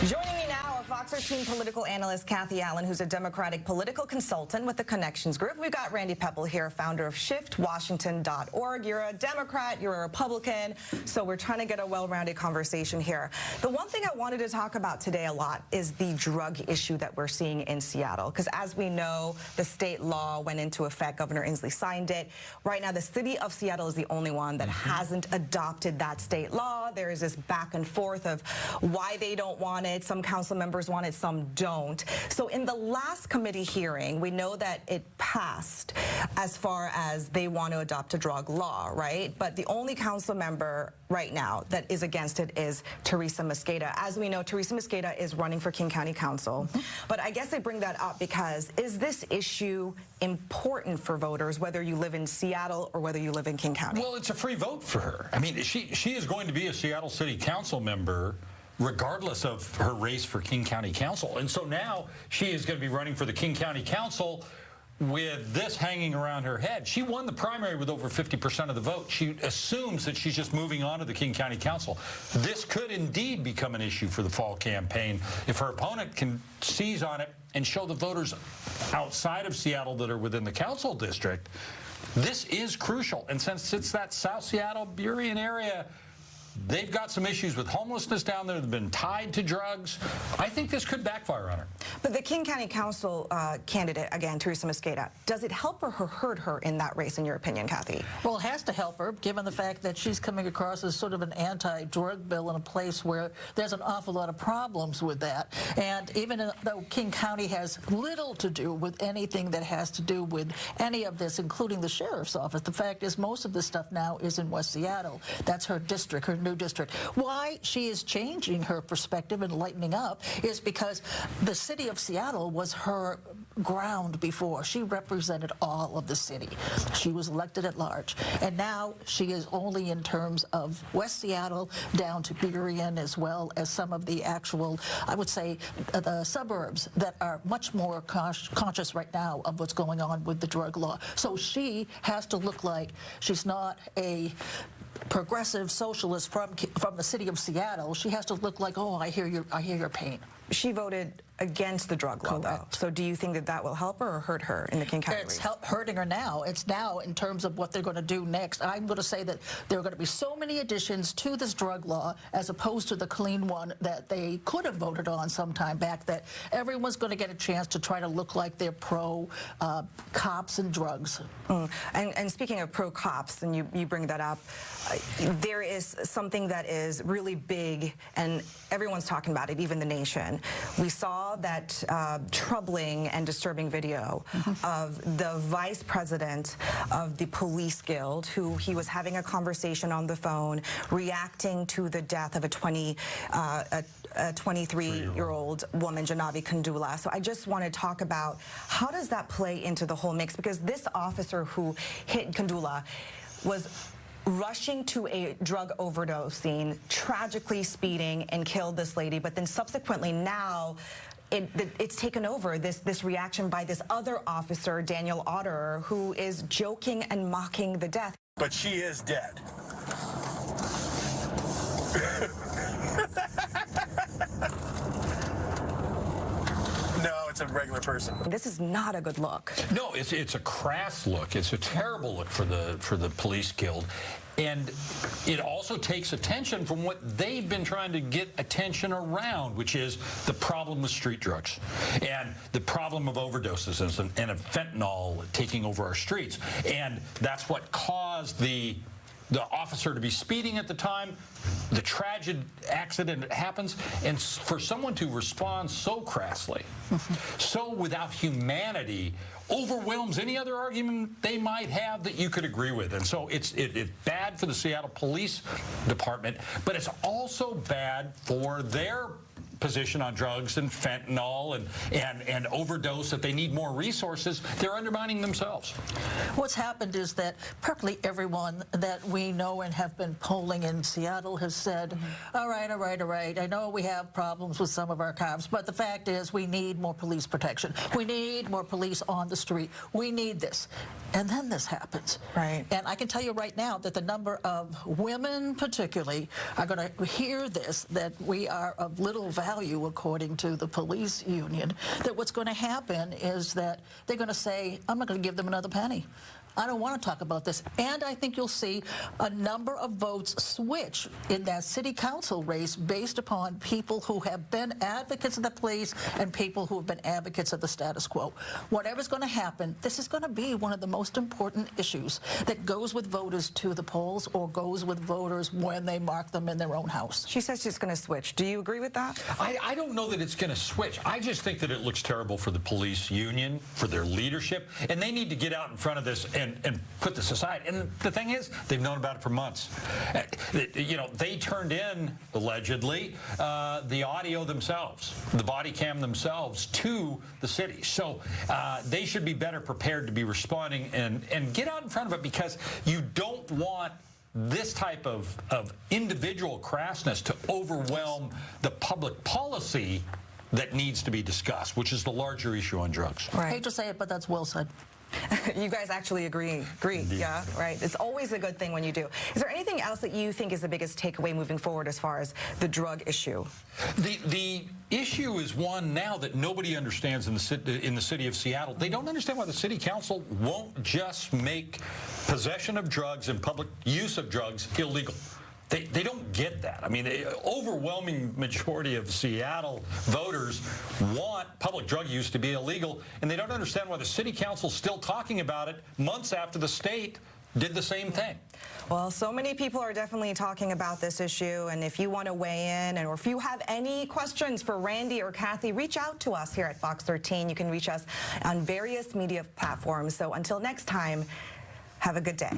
Joining me now, a Fox 13 political analyst, Kathy Allen, who's a Democratic political consultant with the Connections Group. We've got Randy Pepple here, founder of ShiftWashington.org. You're a Democrat, you're a Republican, so we're trying to get a well-rounded conversation here. The one thing I wanted to talk about today a lot is the drug issue that we're seeing in Seattle, because as we know, the state law went into effect. Governor Inslee signed it. Right now, the city of Seattle is the only one that hasn't adopted that state law. There is this back and forth of why they don't want it. Some council members want it, some don't. So in the last committee hearing, we know that it passed as far as they want to adopt a drug law, right? But the only council member right now that is against it is Teresa Mosqueda. As we know, Teresa Mosqueda is running for King County Council. But I guess I bring that up because is this issue important for voters, whether you live in Seattle or whether you live in King County? Well, it's a free vote for her. I mean, she is going to be a Seattle City Council member regardless of her race for King County Council. And so now she is going to be running for the King County Council with this hanging around her head. She won the primary with over 50% of the vote. She assumes that she's just moving on to the King County Council. This could indeed become an issue for the fall campaign if her opponent can seize on it and show the voters outside of Seattle that are within the council district. This is crucial. And since it's that South Seattle, Burien area, they've got some issues with homelessness down there. They've been tied to drugs. I think this could backfire on her. But the King County Council candidate, again, Teresa Mosqueda, does it help or hurt her in that race, in your opinion, Kathy? Well, it has to help her, given the fact that she's coming across as sort of an anti-drug bill in a place where there's an awful lot of problems with that. And even though King County has little to do with anything that has to do with any of this, including the sheriff's office, the fact is most of this stuff now is in West Seattle. That's her district, her new district. Why she is changing her perspective and lightening up is because the city of Seattle was her ground before. She represented all of the city. She was elected at large. And now she is only in terms of West Seattle down to Burien, as well as some of the actual, I would say, the suburbs that are much more conscious right now of what's going on with the drug law. So she has to look like she's not a progressive socialist from the city of Seattle. She has to look like, oh, I hear your pain. She voted against the drug law, though. So do you think that that will help her or hurt her in the King County race? It's hurting her now. It's now in terms of what they're going to do next. I'm going to say that there are going to be so many additions to this drug law as opposed to the clean one that they could have voted on some time back, that everyone's going to get a chance to try to look like they're pro cops and drugs. And speaking of pro cops, and you bring that up, there is something that is really big, and everyone's talking about it, even the nation. We saw that troubling and disturbing video of the vice president of the police guild, who he was having a conversation on the phone, reacting to the death of a 23-year-old woman, Janavi Kandula. So I just want to talk about how does that play into the whole mix, because this officer who hit Kandula was rushing to a drug overdose scene, tragically speeding, and killed this lady. But then subsequently now, it's taken over, this reaction by this other officer, Daniel Otterer, who is joking and mocking the death. But she is dead. No, it's a regular person. This is not a good look. No, it's a crass look. It's a terrible look for the police guild. And it also takes attention from what they've been trying to get attention around, which is the problem with street drugs and the problem of overdoses and of fentanyl taking over our streets. And that's what caused the officer to be speeding at the time, the tragic accident happens, and for someone to respond so crassly, so without humanity, overwhelms any other argument they might have that you could agree with. And so it's bad for the Seattle Police Department, but it's also bad for their position on drugs and fentanyl and overdose, that they need more resources. They're undermining themselves. What's happened is that practically everyone that we know and have been polling in Seattle has said, all right, I know we have problems with some of our cops, but the fact is we need more police protection. We need more police on the street. We need this. And then this happens. Right. And I can tell you right now that the number of women particularly are going to hear this, that we are of little value value, according to the police union, that what's going to happen is that they're going to say, I'm not going to give them another penny. I don't want to talk about this. And I think you'll see a number of votes switch in that city council race based upon people who have been advocates of the police and people who have been advocates of the status quo. Whatever's going to happen, this is going to be one of the most important issues that goes with voters to the polls or goes with voters when they mark them in their own house. She says she's going to switch. Do you agree with that? I don't know that it's going to switch. I just think that it looks terrible for the police union, for their leadership, and they need to get out in front of this and put this aside. And the thing is, they've known about it for months. You know, they turned in, allegedly, the audio themselves, the body cam themselves to the city. So they should be better prepared to be responding and get out in front of it, because you don't want this type of individual crassness to overwhelm the public policy that needs to be discussed, which is the larger issue on drugs. I hate to say it, but that's well said. You guys actually agree, yeah, right? It's always a good thing when you do. Is there anything else that you think is the biggest takeaway moving forward as far as the drug issue? The issue is one now that nobody understands in the city of Seattle. They don't understand why the city council won't just make possession of drugs and public use of drugs illegal. They don't get that. I mean, the overwhelming majority of Seattle voters want public drug use to be illegal, and they don't understand why the city council's still talking about it months after the state did the same thing. Well, so many people are definitely talking about this issue, and if you want to weigh in, or if you have any questions for Randy or Kathy, reach out to us here at Fox 13. You can reach us on various media platforms. So until next time, have a good day.